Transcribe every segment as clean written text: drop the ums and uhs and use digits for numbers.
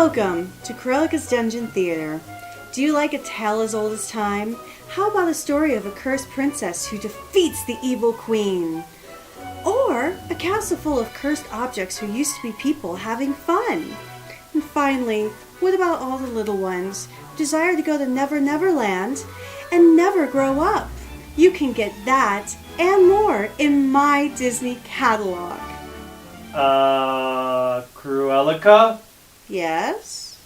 Welcome to Corellica's Dungeon Theater. Do you like a tale as old as time? How about a story of a cursed princess who defeats the evil queen? Or a castle full of cursed objects who used to be people having fun? And finally, what about all the little ones who desire to go to Never Never Land and never grow up? You can get that and more in my Disney catalog. Corellica? Yes?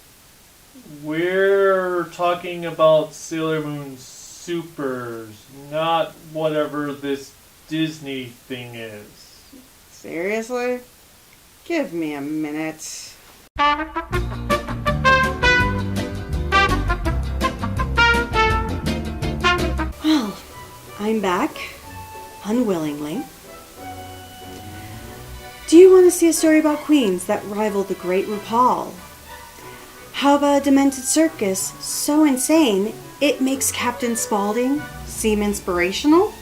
We're talking about Sailor Moon SuperS, not whatever this Disney thing is. Seriously? Give me a minute. Well, I'm back. Unwillingly. Do you want to see a story about queens that rival the Great RuPaul? How about a demented circus so insane it makes Captain Spaulding seem inspirational?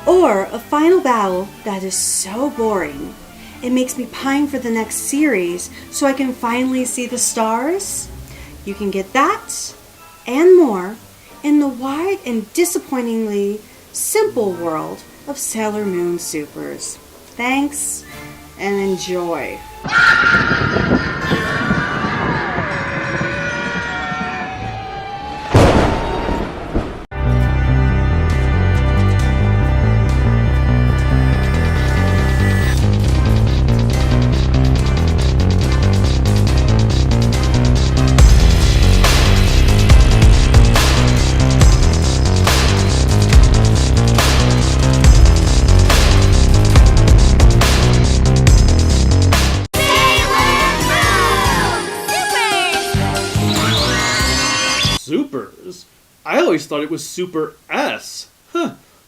Or a final battle that is so boring it makes me pine for the next series so I can finally see the stars? You can get that and more in the wide and disappointingly simple world of Sailor Moon SuperS. Thanks and enjoy. SuperS? I always thought it was SuperS.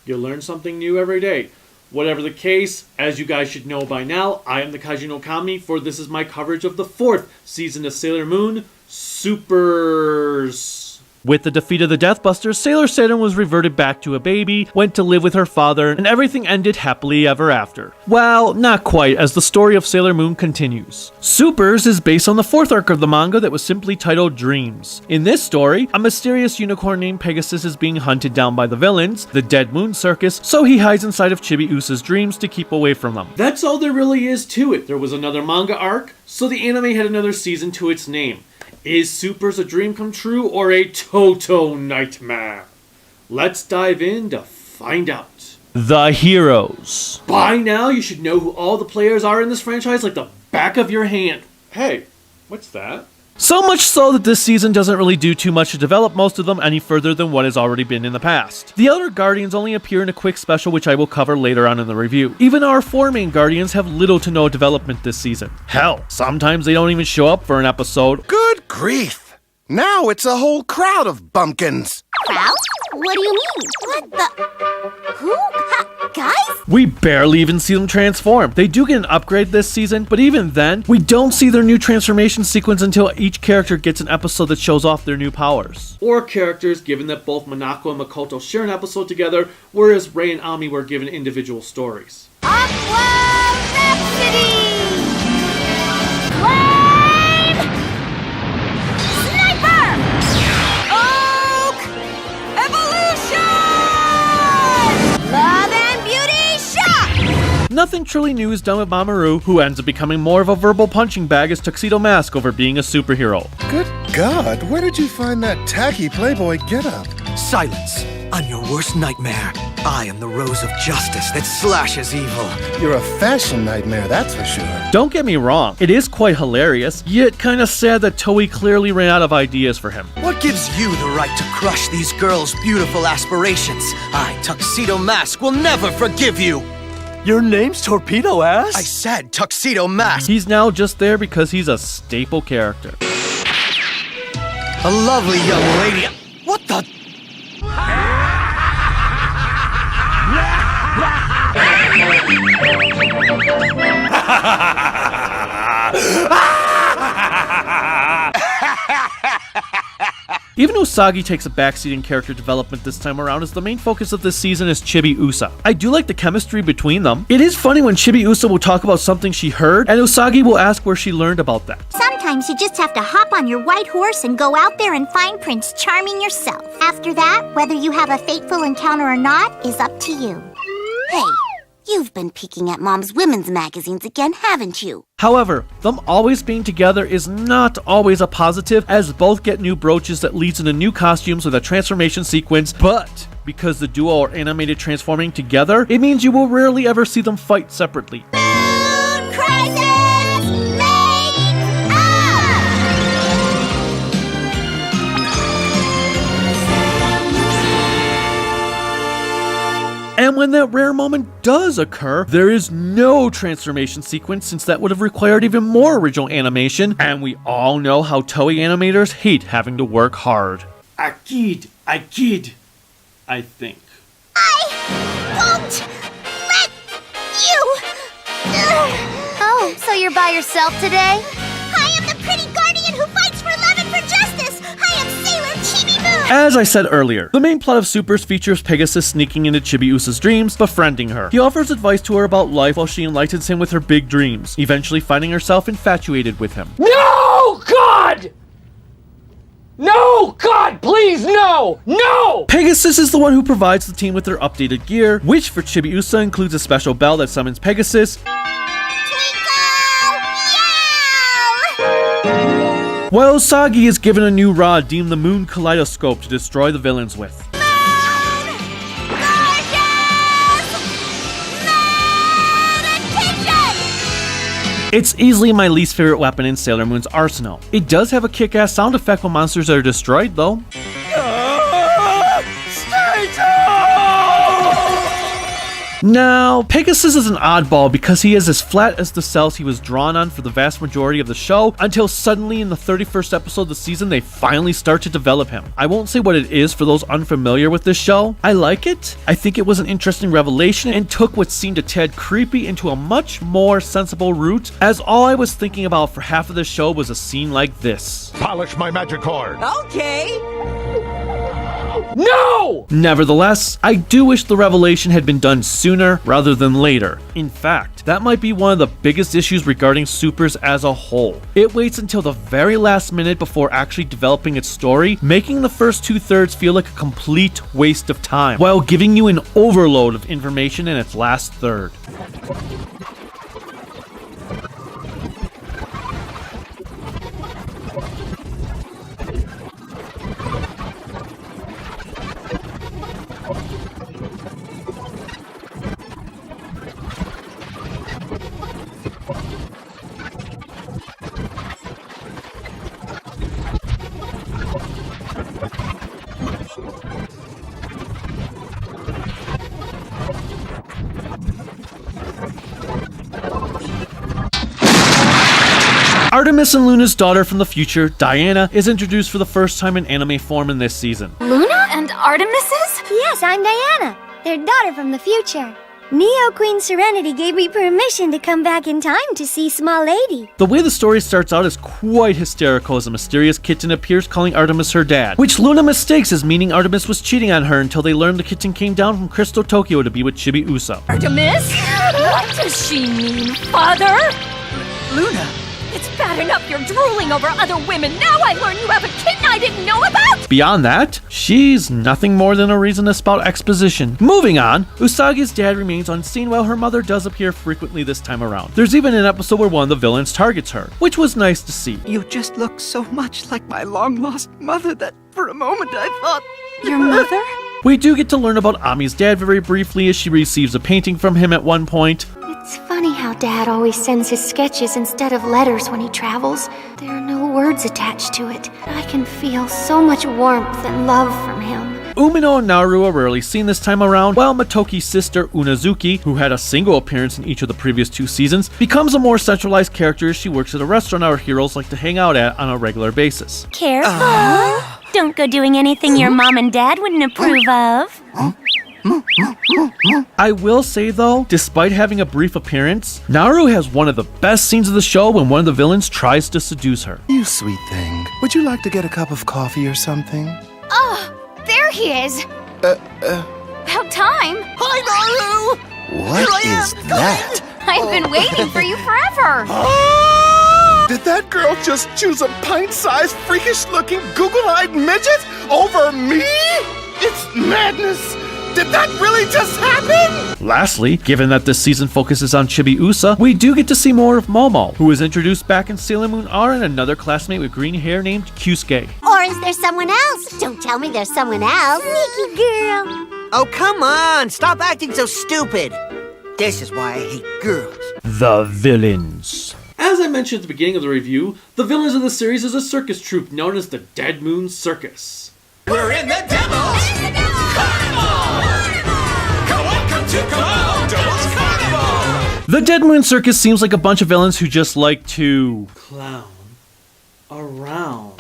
You learn something new every day. Whatever the case, as you guys should know by now, I am the Kaiju no Kami, for this is my coverage of the 4th season of Sailor Moon SuperS. With the defeat of the Deathbusters, Sailor Saturn was reverted back to a baby, went to live with her father, and everything ended happily ever after. Well, not quite, as the story of Sailor Moon continues. SuperS is based on the 4th arc of the manga that was simply titled Dreams. In this story, a mysterious unicorn named Pegasus is being hunted down by the villains, the Dead Moon Circus, so he hides inside of Chibiusa's dreams to keep away from them. That's all there really is to it. There was another manga arc, so the anime had another season to its name. Is SuperS a dream come true or a total nightmare? Let's dive in to find out. The heroes. By now, you should know who all the players are in this franchise like the back of your hand. Hey, what's that? So much so that this season doesn't really do too much to develop most of them any further than what has already been in the past. The other Guardians only appear in a quick special which I will cover later on in the review. Even our 4 main Guardians have little to no development this season. Hell, sometimes they don't even show up for an episode. Good grief! Now it's a whole crowd of bumpkins! Crowd? What do you mean? What the? Who? Guys? We barely even see them transform. They do get an upgrade this season, but even then, we don't see their new transformation sequence until each character gets an episode that shows off their new powers. Or characters, given that both Minako and Makoto share an episode together, whereas Rei and Ami were given individual stories. Aqua Rhapsody! Flame! Sniper! Oak! Evolution! Love and Beauty Shock! Nothing truly new is done with Mamoru, who ends up becoming more of a verbal punching bag as Tuxedo Mask over being a superhero. Good God, where did you find that tacky Playboy getup? Silence. I'm your worst nightmare. I am the rose of justice that slashes evil. You're a fashion nightmare, that's for sure. Don't get me wrong, it is quite hilarious, yet kinda sad that Toei clearly ran out of ideas for him. What gives you the right to crush these girls' beautiful aspirations? I, Tuxedo Mask, will never forgive you. Your name's Torpedo Ass? I said Tuxedo Mask. He's now just there because he's a staple character. A lovely young lady. What the? Even Usagi takes a backseat in character development this time around, as the main focus of this season is Chibiusa. I do like the chemistry between them. It is funny when Chibiusa will talk about something she heard, and Usagi will ask where she learned about that. Sometimes Sometimes you just have to hop on your white horse and go out there and find Prince Charming yourself. After that, whether you have a fateful encounter or not is up to you. Hey, you've been peeking at Mom's women's magazines again, haven't you? However, them always being together is not always a positive, as both get new brooches that leads into new costumes with a transformation sequence, but because the duo are animated transforming together, it means you will rarely ever see them fight separately. And when that rare moment does occur, there is no transformation sequence, since that would have required even more original animation, and we all know how Toei animators hate having to work hard. I think. I won't let you! Oh, so you're by yourself today? I am the pretty guardian who fights for love and for justice! I am Sailor Chibiusa! As I said earlier, the main plot of SuperS features Pegasus sneaking into Chibiusa's dreams, befriending her. He offers advice to her about life while she enlightens him with her big dreams, eventually finding herself infatuated with him. No! God! No! God, please, no! No! Pegasus is the one who provides the team with their updated gear, which for Chibiusa includes a special bell that summons Pegasus, while Usagi is given a new rod deemed the Moon Kaleidoscope to destroy the villains with. It's easily my least favorite weapon in Sailor Moon's arsenal. It does have a kick-ass sound effect when monsters are destroyed, though. Now, Pegasus is an oddball because he is as flat as the cells he was drawn on for the vast majority of the show, until suddenly in the 31st episode of the season they finally start to develop him. I won't say what it is for those unfamiliar with this show. I like it. I think it was an interesting revelation and took what seemed a tad creepy into a much more sensible route, as all I was thinking about for half of the show was a scene like this. Polish my magic cord. Okay. No! Nevertheless, I do wish the revelation had been done sooner rather than later. In fact, that might be one of the biggest issues regarding SuperS as a whole. It waits until the very last minute before actually developing its story, making the first 2/3 feel like a complete waste of time, while giving you an overload of information in its last third. Artemis and Luna's daughter from the future, Diana, is introduced for the first time in anime form in this season. Luna and Artemis's? Yes, I'm Diana, their daughter from the future. Neo Queen Serenity gave me permission to come back in time to see Small Lady. The way the story starts out is quite hysterical as a mysterious kitten appears calling Artemis her dad, which Luna mistakes as meaning Artemis was cheating on her until they learn the kitten came down from Crystal Tokyo to be with Chibiusa. Artemis? What does she mean, father? Luna! It's bad enough you're drooling over other women. Now I learn you have a kitten I didn't know about! Beyond that, she's nothing more than a reason to spout exposition. Moving on, Usagi's dad remains unseen while her mother does appear frequently this time around. There's even an episode where one of the villains targets her, which was nice to see. You just look so much like my long-lost mother that for a moment I thought... Your mother? We do get to learn about Ami's dad very briefly as she receives a painting from him at one point. It's funny how Dad always sends his sketches instead of letters when he travels. There are no words attached to it. I can feel so much warmth and love from him. Umino and Naru are rarely seen this time around, while Matoki's sister Unazuki, who had a single appearance in each of the previous 2 seasons, becomes a more centralized character as she works at a restaurant our heroes like to hang out at on a regular basis. Careful! Don't go doing anything your mom and dad wouldn't approve of. I will say though, despite having a brief appearance, Naru has one of the best scenes of the show when one of the villains tries to seduce her. You sweet thing. Would you like to get a cup of coffee or something? Oh, there he is. About time. Hi, Naru! What is that? I've been waiting for you forever. Did that girl just choose a pint-sized, freakish-looking, Google-eyed midget over me? It's madness! Did that really just happen? Lastly, given that this season focuses on Chibiusa, we do get to see more of Momo, who was introduced back in Sailor Moon R and another classmate with green hair named Kyusuke. Or is there someone else? Don't tell me there's someone else. Sneaky girl. Oh, come on! Stop acting so stupid! This is why I hate girls. The villains. As I mentioned at the beginning of the review, the villains of the series is a circus troupe known as the Dead Moon Circus. We're in the Devil's Carnival! Welcome to Devil's Carnival! The Dead Moon Circus seems like a bunch of villains who just like to clown around.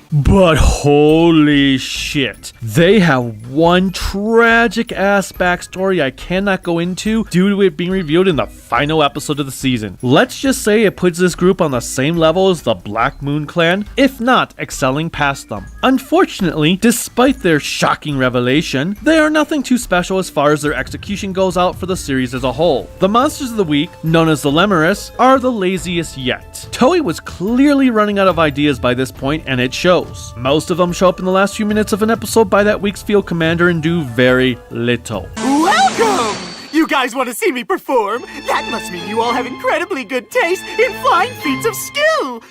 But holy shit, they have one tragic ass backstory I cannot go into due to it being revealed in the final episode of the season. Let's just say it puts this group on the same level as the Black Moon Clan, if not excelling past them. Unfortunately, despite their shocking revelation, they are nothing too special as far as their execution goes out for the series as a whole. The monsters of the week, known as the Lemurus, are the laziest yet. Toei was clearly running out of ideas by this point, and it shows. Most of them show up in the last few minutes of an episode by that week's field commander and do very little. Welcome! You guys want to see me perform? That must mean you all have incredibly good taste in flying feats of skill!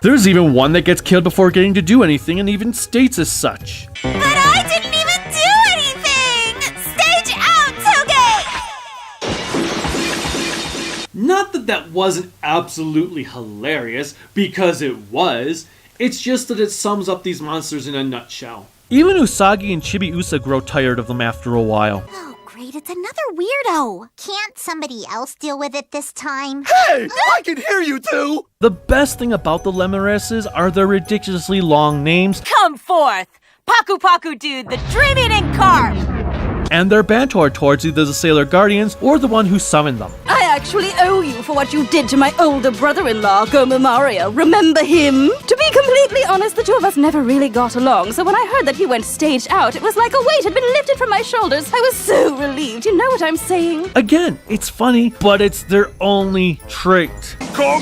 There's even one that gets killed before getting to do anything and even states as such. But I didn't even do anything! Stage out, Toge! Not that that wasn't absolutely hilarious, because it was. It's just that it sums up these monsters in a nutshell. Even Usagi and Chibiusa grow tired of them after a while. Oh, great, it's another weirdo. Can't somebody else deal with it this time? Hey, I can hear you two! The best thing about the Lemuruses are their ridiculously long names. Come forth! Paku Paku Dude, the Dream-Eating Carp! And their banter towards either the Sailor Guardians or the one who summoned them. I actually owe you for what you did to my older brother-in-law, Goma Mario. Remember him? To be completely honest, the two of us never really got along, so when I heard that he went stage out, it was like a weight had been lifted from my shoulders. I was so relieved, you know what I'm saying? Again, it's funny, but it's their only trait. Come!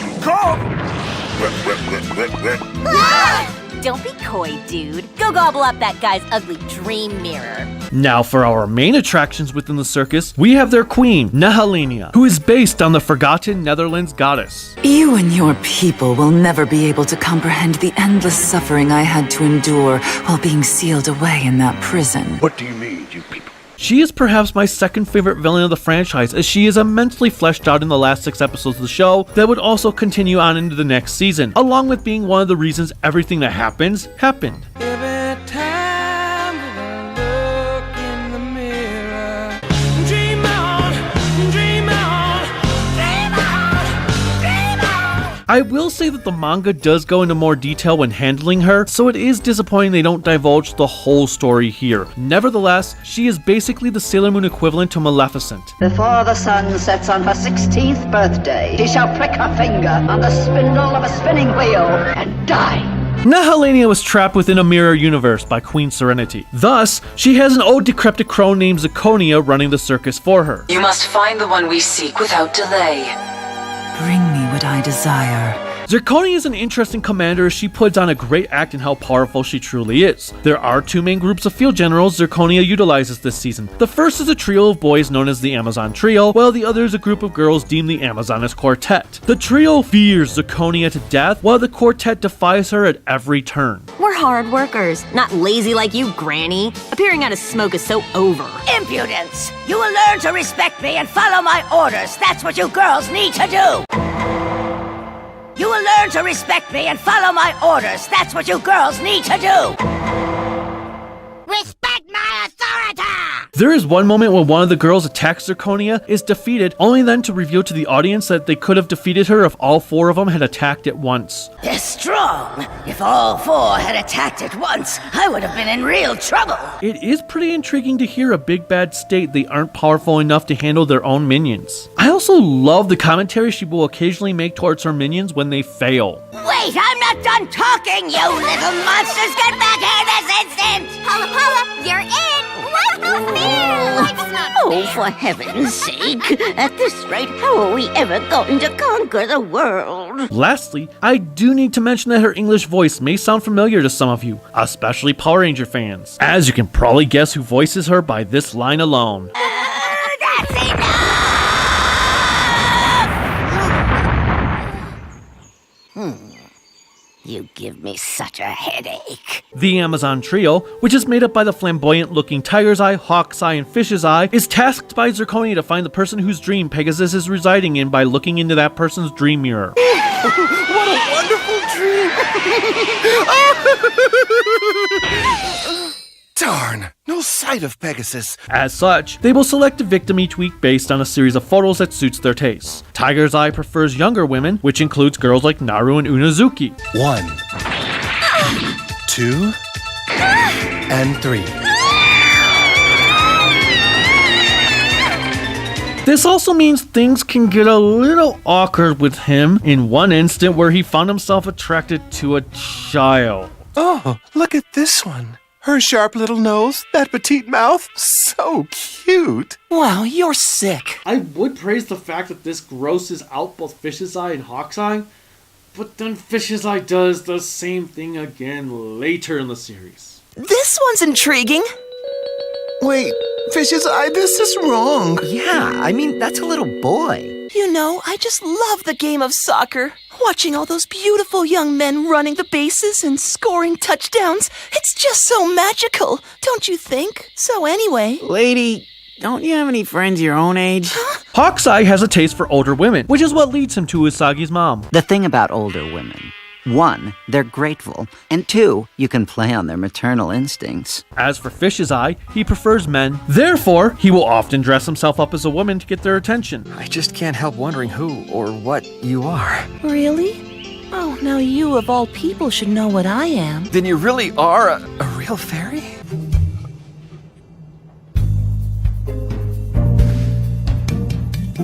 Ah! Don't be coy, dude. Go gobble up that guy's ugly dream mirror. Now for our main attractions within the circus, we have their queen, Nehelenia, who is based on the forgotten Netherlands goddess. You and your people will never be able to comprehend the endless suffering I had to endure while being sealed away in that prison. What do you mean, you people? She is perhaps my second favorite villain of the franchise, as she is immensely fleshed out in the last 6 episodes of the show that would also continue on into the next season, along with being one of the reasons everything that happens, happened. Every time that I look in the mirror, dream on, dream on, dream on, dream on. I will say that the manga does go into more detail when handling her, so it is disappointing they don't divulge the whole story here. Nevertheless, she is basically the Sailor Moon equivalent to Maleficent. Before the sun sets on her 16th birthday, she shall prick her finger on the spindle of a spinning wheel and die. Nehelenia was trapped within a mirror universe by Queen Serenity. Thus, she has an old decrepit crone named Zirconia running the circus for her. You must find the one we seek without delay. Bring me what I desire. Zirconia is an interesting commander as she puts on a great act in how powerful she truly is. There are 2 main groups of field generals Zirconia utilizes this season. The first is a trio of boys known as the Amazon Trio, while the other is a group of girls deemed the Amazoness Quartet. The trio fears Zirconia to death, while the Quartet defies her at every turn. We're hard workers, not lazy like you, Granny. Appearing out of smoke is so over. Impudence! You will learn to respect me and follow my orders. That's what you girls need to do. You will learn to respect me and follow my orders. That's what you girls need to do. Respect my authority! There is one moment when one of the girls attacks Zirconia, is defeated, only then to reveal to the audience that they could have defeated her if all 4 of them had attacked at once. They're strong. If all 4 had attacked at once, I would have been in real trouble. It is pretty intriguing to hear a big bad state they aren't powerful enough to handle their own minions. I also love the commentary she will occasionally make towards her minions when they fail. Wait, I'm not done talking, you little monsters! Get back here this instant! Paula, you're in! Oh, for heaven's sake. At this rate, how are we ever going to conquer the world? Lastly, I do need to mention that her English voice may sound familiar to some of you, especially Power Ranger fans, as you can probably guess who voices her by this line alone. That's enough! You give me such a headache. The Amazon Trio, which is made up by the flamboyant-looking Tiger's Eye, Hawk's Eye, and Fish's Eye, is tasked by Zirconia to find the person whose dream Pegasus is residing in by looking into that person's dream mirror. What a wonderful dream! Darn, no sight of Pegasus. As such, they will select a victim each week based on a series of photos that suits their tastes. Tiger's Eye prefers younger women, which includes girls like Naru and Unazuki. 1, 2, and 3. This also means things can get a little awkward with him in one instant where he found himself attracted to a child. Oh, look at this one. Her sharp little nose, that petite mouth, so cute. Wow, you're sick. I would praise the fact that this grosses out both Fish's Eye and Hawk's Eye, but then Fish's Eye does the same thing again later in the series. This one's intriguing. Wait, Fish's Eye, this is wrong. Yeah, I mean, that's a little boy. You know, I just love the game of soccer. Watching all those beautiful young men running the bases and scoring touchdowns, it's just so magical, don't you think? So anyway... Lady, don't you have any friends your own age? Huh? Hawk's Eye has a taste for older women, which is what leads him to Usagi's mom. The thing about older women, 1, they're grateful, and 2, you can play on their maternal instincts. As for Fish's Eye, he prefers men. Therefore, he will often dress himself up as a woman to get their attention. I just can't help wondering who or what you are. Really? Oh, now you of all people should know what I am. Then you really are a real fairy?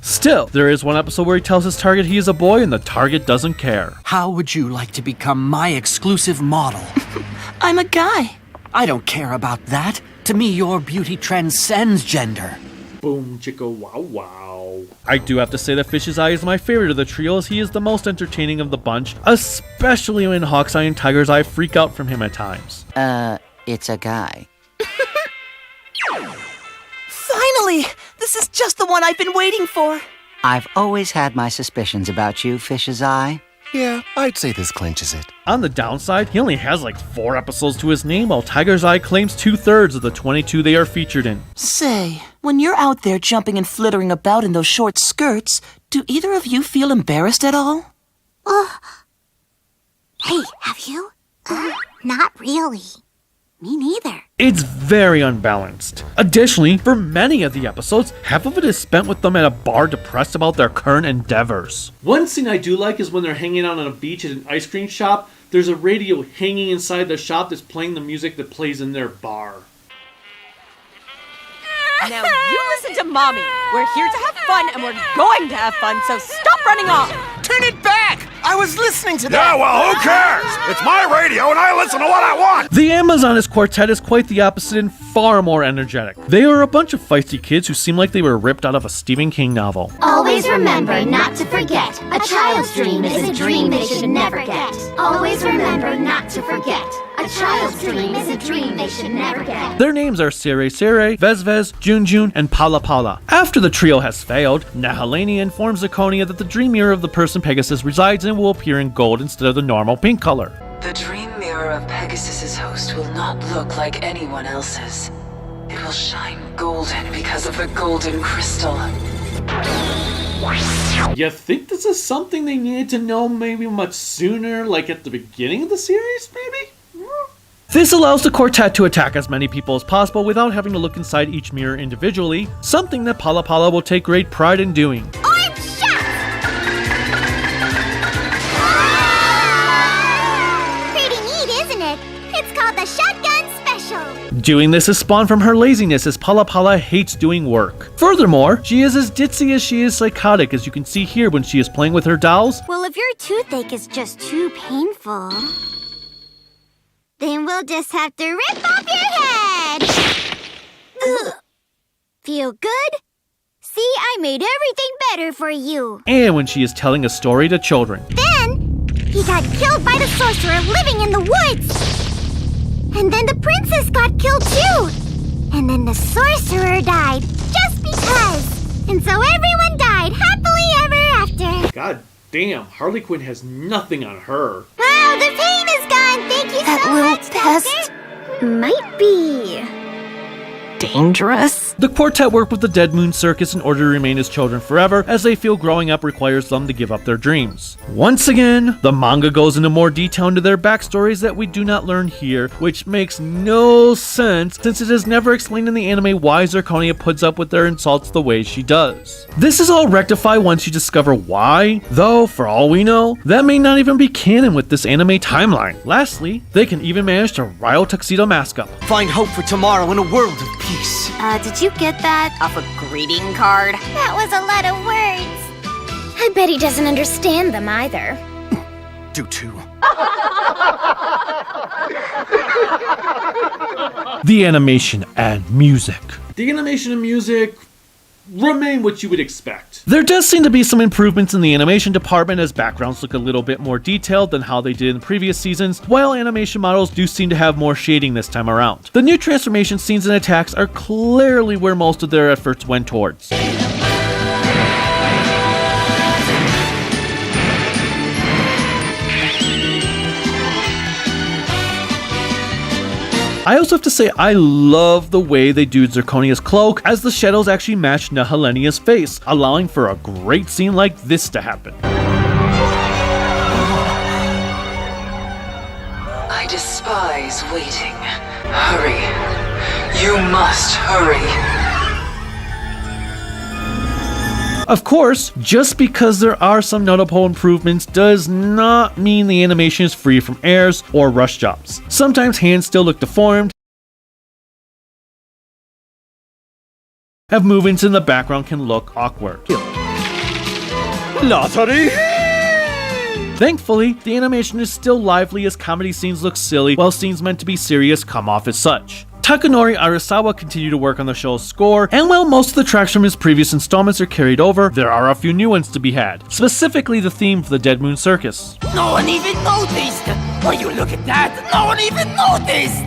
Still, there is one episode where he tells his target he is a boy and the target doesn't care. How would you like to become my exclusive model? I'm a guy. I don't care about that. To me, your beauty transcends gender. Boom, chicka, wow, wow. I do have to say that Fish's Eye is my favorite of the trio, as he is the most entertaining of the bunch, especially when Hawk's Eye and Tiger's Eye freak out from him at times. It's a guy. Finally! This is just the one I've been waiting for. I've always had my suspicions about you, Fish's Eye. Yeah, I'd say this clinches it. On the downside, he only has like 4 episodes to his name, while Tiger's Eye claims 2/3 of the 22 they are featured in. Say, when you're out there jumping and flittering about in those short skirts, do either of you feel embarrassed at all? Hey, have you? Not really. Me neither. It's very unbalanced. Additionally, for many of the episodes, half of it is spent with them at a bar depressed about their current endeavors. One scene I do like is when they're hanging out on a beach at an ice cream shop. There's a radio hanging inside the shop that's playing the music that plays in their bar. Now you listen to Mommy. We're here to have fun and we're going to have fun, so stop running off. Turn it back! I was listening to that! Yeah, well, who cares? It's my radio and I listen to what I want! The Amazoness Quartet is quite the opposite and far more energetic. They are a bunch of feisty kids who seem like they were ripped out of a Stephen King novel. Always remember not to forget. A child's dream is a dream they should never get. Always remember not to forget. A child's dream is a dream they should never get. Their names are Sere Sere, Vezvez, Junjun, and Pala Pala. After the trio has failed, Nahalania informs Zirconia that the dream mirror of the person Pegasus resides in will appear in gold instead of the normal pink color. The dream mirror of Pegasus's host will not look like anyone else's. It will shine golden because of the golden crystal. You think this is something they needed to know maybe much sooner, like at the beginning of the series, maybe? This allows the Quartet to attack as many people as possible without having to look inside each mirror individually, something that Pala Pala will take great pride in doing. I'm shot! Pretty neat, isn't it? It's called the Shotgun Special. Doing this is spawned from her laziness, as Pala Pala hates doing work. Furthermore, she is as ditzy as she is psychotic, as you can see here when she is playing with her dolls. Well, if your toothache is just too painful, then we'll just have to rip off your head! Ugh. feel good? See, I made everything better for you. And when she is telling a story to children. Then, he got killed by the sorcerer living in the woods. And then the princess got killed too. And then the sorcerer died, just because. And so everyone died happily ever after. God damn, Harley Quinn has nothing on her. Wow, the pain is gone. Thank you That so little much, pest might be dangerous. The Quartet work with the Dead Moon Circus in order to remain as children forever, as they feel growing up requires them to give up their dreams. Once again, the manga goes into more detail into their backstories that we do not learn here, which makes no sense since it is never explained in the anime why Zirconia puts up with their insults the way she does. This is all rectified once you discover why, though for all we know, that may not even be canon with this anime timeline. Lastly, they can even manage to rile Tuxedo Mask up. Find hope for tomorrow in a world of peace. Did you get that? Off a greeting card? That was a lot of words. I bet he doesn't understand them either. Do too. The animation and music. The animation and music remain what you would expect. There does seem to be some improvements in the animation department as backgrounds look a little bit more detailed than how they did in previous seasons, while animation models do seem to have more shading this time around. The new transformation scenes and attacks are clearly where most of their efforts went towards. I also have to say I love the way they do Zirconia's cloak, as the shadows actually match Nehelenia's face, allowing for a great scene like this to happen. I despise waiting. Hurry. You must hurry. Of course, just because there are some notable improvements does not mean the animation is free from errors or rush jobs. Sometimes hands still look deformed, and movements in the background can look awkward. Natalie! Thankfully, the animation is still lively as comedy scenes look silly, while scenes meant to be serious come off as such. Takanori Arasawa continued to work on the show's score, and while most of the tracks from his previous installments are carried over, there are a few new ones to be had, specifically the theme for the Dead Moon Circus. No one even noticed! Will you look at that? No one even noticed!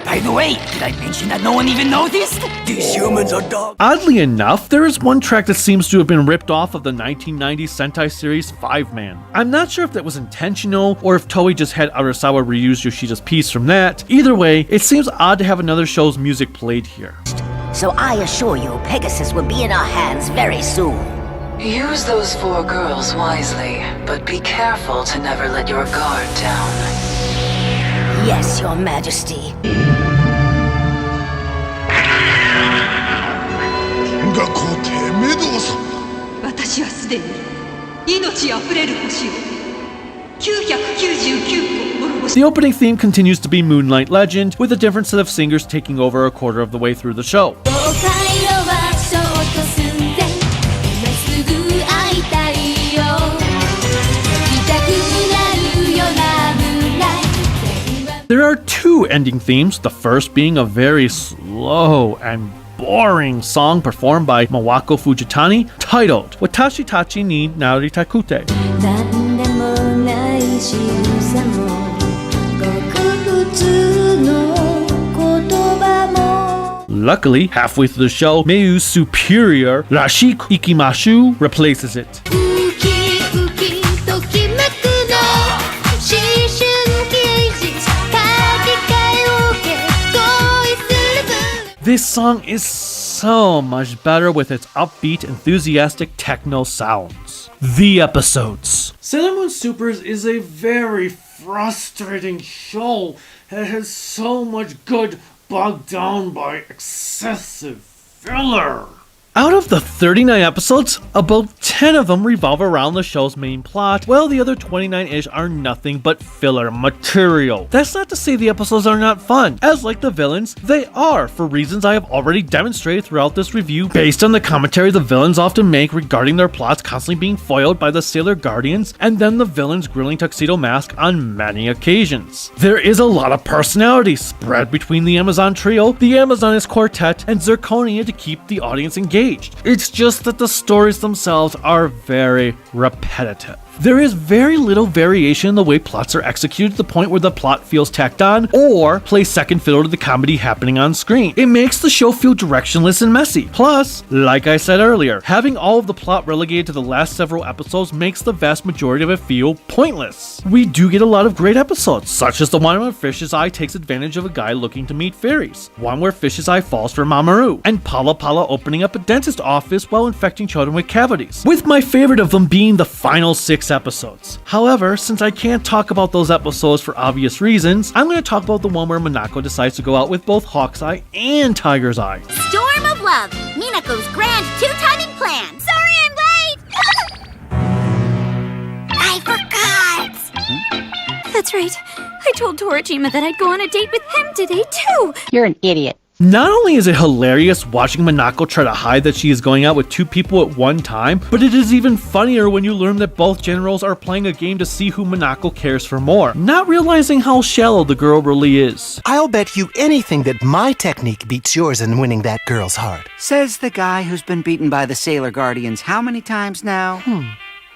By the way, did I mention that no one even noticed? These humans are dogs. Oddly enough, there is one track that seems to have been ripped off of the 1990s Sentai series 5-Man. I'm not sure if that was intentional, or if Toei just had Arasawa reuse Yoshida's piece from that. Either way, it seems odd to have another show's music played here. So I assure you, Pegasus will be in our hands very soon. Use those 4 girls wisely, but be careful to never let your guard down. Yes, Your Majesty. The opening theme continues to be Moonlight Legend, with a different set of singers taking over a quarter of the way through the show. There are 2 ending themes, the first being a very slow and boring song performed by Mawako Fujitani, titled Watashi Tachi ni Naritakute. Luckily, halfway through the show, Meiu's superior Rashiku Ikimashu replaces it. This song is so much better with its upbeat, enthusiastic techno sounds. The episodes. Sailor Moon SuperS is a very frustrating show that has so much good bogged down by excessive filler. Out of the 39 episodes, about 10 of them revolve around the show's main plot, while the other 29-ish are nothing but filler material. That's not to say the episodes are not fun, as like the villains, they are, for reasons I have already demonstrated throughout this review, based on the commentary the villains often make regarding their plots constantly being foiled by the Sailor Guardians, and then the villain's grilling tuxedo mask on many occasions. There is a lot of personality spread between the Amazon trio, the Amazonist Quartet, and Zirconia to keep the audience engaged. It's just that the stories themselves are very repetitive. There is very little variation in the way plots are executed to the point where the plot feels tacked on or plays second fiddle to the comedy happening on screen. It makes the show feel directionless and messy. Plus, like I said earlier, having all of the plot relegated to the last several episodes makes the vast majority of it feel pointless. We do get a lot of great episodes, such as the one where Fish's Eye takes advantage of a guy looking to meet fairies, one where Fish's Eye falls for Mamoru, and Pala Pala opening up a dentist office while infecting children with cavities, with my favorite of them being the final 6 episodes. However, since I can't talk about those episodes for obvious reasons, I'm going to talk about the one where Minako decides to go out with both Hawk's Eye and Tiger's Eye. Storm of Love, Minako's grand two-timing plan. Sorry I'm late! I forgot! That's right. I told Torajima that I'd go on a date with him today, too. You're an idiot. Not only is it hilarious watching Minako try to hide that she is going out with 2 people at one time, but it is even funnier when you learn that both generals are playing a game to see who Minako cares for more, not realizing how shallow the girl really is. I'll bet you anything that my technique beats yours in winning that girl's heart. Says the guy who's been beaten by the Sailor Guardians how many times now?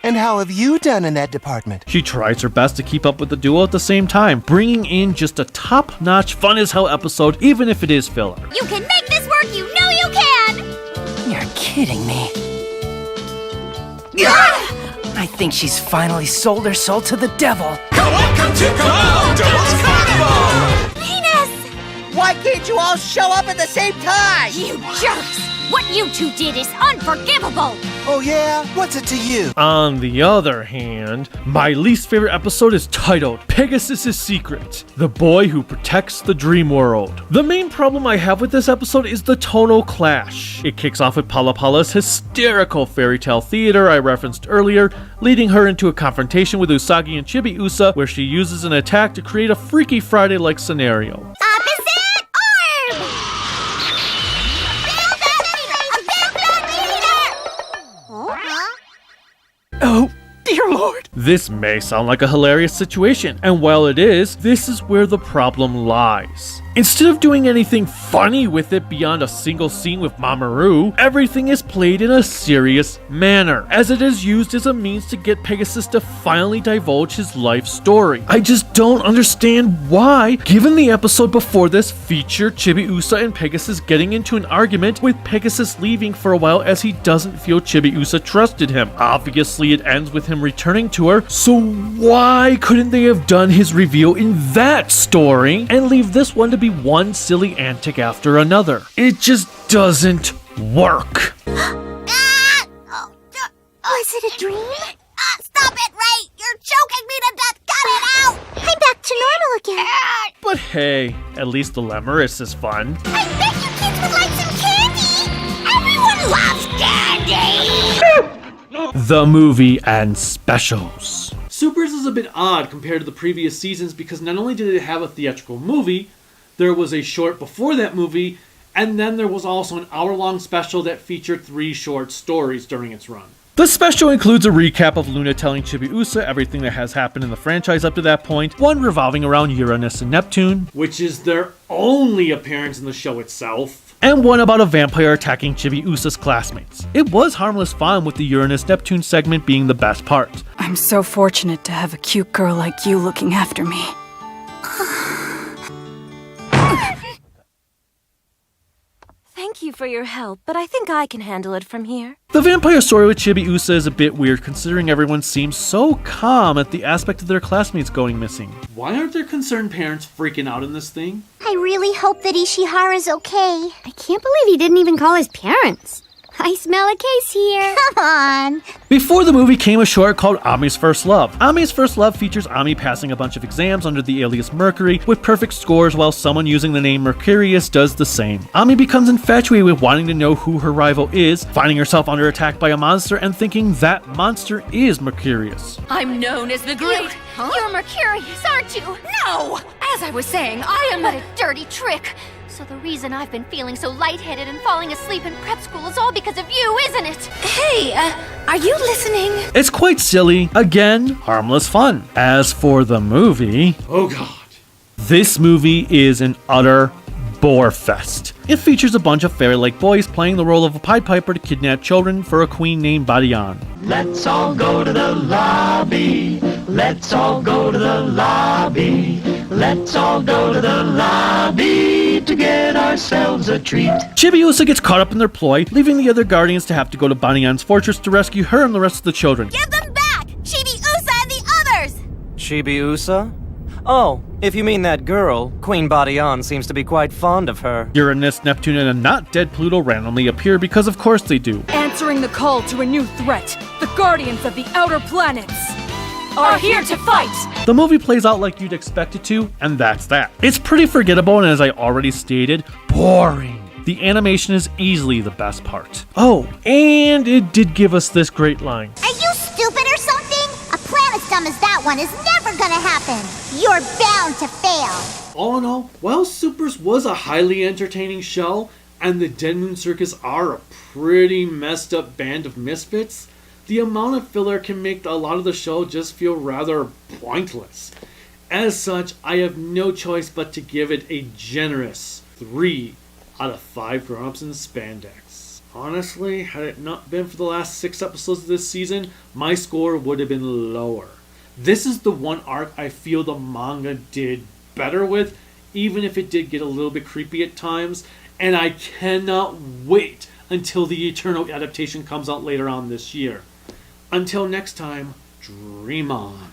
And how have you done in that department? She tries her best to keep up with the duo at the same time, bringing in just a top-notch fun-as-hell episode, even if it is filler. You can make this work, you know you can! You're kidding me. I think she's finally sold her soul to the devil. Welcome to Commando's Carnival! Venus! Why can't you all show up at the same time? You jerks! What you two did is unforgivable! Oh yeah? What's it to you? On the other hand, my least favorite episode is titled Pegasus' Secret, the boy who protects the dream world. The main problem I have with this episode is the tonal clash. It kicks off with Pala Pala's hysterical fairy tale theater I referenced earlier, leading her into a confrontation with Usagi and Chibiusa, where she uses an attack to create a Freaky Friday-like scenario. Opposite orb! Oh, dear Lord. This may sound like a hilarious situation, and while it is, this is where the problem lies. Instead of doing anything funny with it beyond a single scene with Mamoru, everything is played in a serious manner, as it is used as a means to get Pegasus to finally divulge his life story. I just don't understand why, given the episode before this featured Chibiusa and Pegasus getting into an argument, with Pegasus leaving for a while as he doesn't feel Chibiusa trusted him. Obviously it ends with him returning to her, so why couldn't they have done his reveal in that story and leave this one to be one silly antic after another? It just doesn't work. Was it a dream? Stop it, Ray! You're choking me to death! Cut it out! I'm back to normal again. But hey, at least the Lemurus is fun. I bet you kids would like some candy! Everyone loves candy! The movie and specials. SuperS is a bit odd compared to the previous seasons because not only did it have a theatrical movie, there was a short before that movie, and then there was also an hour-long special that featured 3 short stories during its run. The special includes a recap of Luna telling Chibiusa everything that has happened in the franchise up to that point, one revolving around Uranus and Neptune, which is their only appearance in the show itself, and one about a vampire attacking Chibiusa's classmates. It was harmless fun, with the Uranus-Neptune segment being the best part. I'm so fortunate to have a cute girl like you looking after me. Thank you for your help, but I think I can handle it from here. The vampire story with Chibiusa is a bit weird considering everyone seems so calm at the aspect of their classmates going missing. Why aren't their concerned parents freaking out in this thing? I really hope that Ishihara's okay. I can't believe he didn't even call his parents. I smell a case here. Come on. Before the movie came a short called Ami's First Love. Ami's First Love features Ami passing a bunch of exams under the alias Mercury with perfect scores while someone using the name Mercurius does the same. Ami becomes infatuated with wanting to know who her rival is, finding herself under attack by a monster and thinking that monster is Mercurius. I'm known as the Great. You're Mercurius, aren't you? No! As I was saying, I am What a dirty trick. So the reason I've been feeling so lightheaded and falling asleep in prep school is all because of you, isn't it? Hey, are you listening? It's quite silly. Again, harmless fun. As for the movie... Oh god. This movie is an utter bore fest. It features a bunch of fairy-like boys playing the role of a Pied Piper to kidnap children for a queen named Badian. Let's all go to the lobby. Let's all go to the lobby. Let's all go to the lobby to get ourselves a treat. Chibiusa gets caught up in their ploy, leaving the other guardians to have to go to Badian's fortress to rescue her and the rest of the children. Give them back! Chibiusa and the others! Chibiusa? Oh, if you mean that girl, Queen Badian seems to be quite fond of her. Uranus, Neptune, and a not dead Pluto randomly appear because of course they do. Answering the call to a new threat, the Guardians of the Outer Planets are here to fight! The movie plays out like you'd expect it to, and that's that. It's pretty forgettable and, as I already stated, boring. The animation is easily the best part. Oh, and it did give us this great line. Are you stupid or something? A plan as dumb as that one is never gonna happen. You're bound to fail. All in all, while SuperS was a highly entertaining show, and the Dead Moon Circus are a pretty messed up band of misfits, the amount of filler can make a lot of the show just feel rather pointless. As such, I have no choice but to give it a generous 3 out of 5 grown-ups in spandex. Honestly, had it not been for the last 6 episodes of this season, my score would have been lower. This is the one arc I feel the manga did better with, even if it did get a little bit creepy at times, and I cannot wait until the Eternal adaptation comes out later on this year. Until next time, dream on.